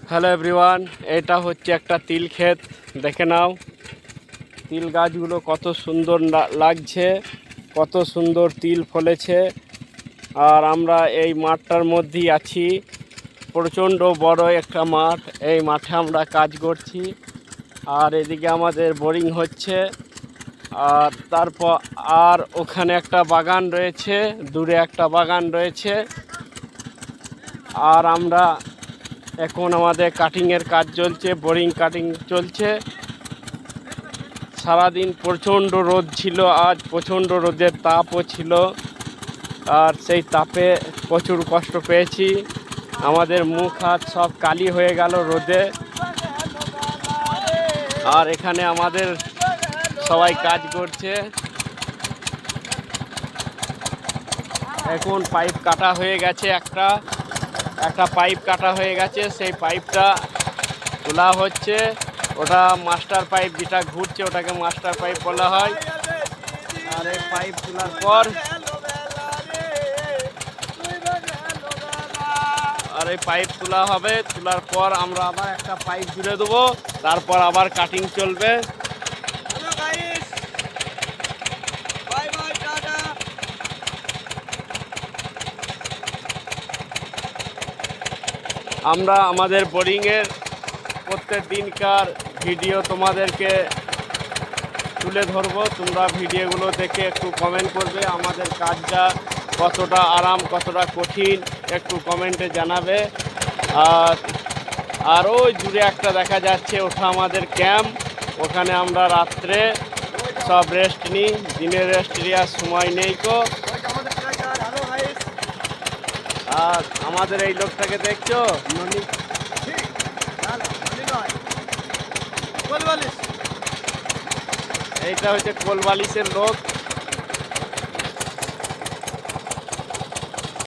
Hello everyone, এটা হচ্ছে একটা তিল ক্ষেত। দেখে নাও তিল গাছগুলো কত সুন্দর লাগছে, কত সুন্দর তিল ফলেছে। আর আমরা এই মাঠটার মধ্যেই আছি। প্রচণ্ড বড় একটা মাঠ। এই মাঠে আমরা কাজ করছি। আর এদিকে আমাদের বোরিং হচ্ছে। আর তারপর ওখানে একটা বাগান রয়েছে, দূরে একটা বাগান রয়েছে। আর আমরা এখন আমাদের কাটিংয়ের কাজ চলছে, বোরিং কাটিং চলছে। সারাদিন প্রচণ্ড রোদ ছিল, আজ প্রচণ্ড রোদের তাপও ছিল। আর সেই তাপে প্রচুর কষ্ট পেয়েছি। আমাদের মুখ হাত সব কালি হয়ে গেল রোদে। আর এখানে আমাদের সবাই কাজ করছে। এখন পাইপ কাটা হয়ে গেছে, একটা পাইপ কাটা হয়ে গেছে। সেই পাইপটা তোলা হচ্ছে। ওটা মাস্টার পাইপ, যেটা ঘুরছে ওটাকে মাস্টার পাইপ বলা হয়। আর এই পাইপ তোলার পর তোলা হবে। তোলার পর আমরা আবার একটা পাইপ জুড়ে দেবো, তারপর আবার কাটিং চলবে। আমরা আমাদের বোরিংয়ের প্রত্যেক দিনকার ভিডিও তোমাদেরকে তুলে ধরবো। তোমরা ভিডিওগুলো দেখে একটু কমেন্ট করবে, আমাদের কাজটা কতটা আরাম, কতটা কঠিন একটু কমেন্টে জানাবে। আর ওই দূরে একটা দেখা যাচ্ছে, ওটা আমাদের ক্যাম্প। ওখানে আমরা রাত্রে সব রেস্ট নিই, দিনে রেস্ট নেওয়ার সময় নেই কো। আর আমাদের এই লোকটাকে দেখছো, এইটা হচ্ছে কোলবালিশের লোক।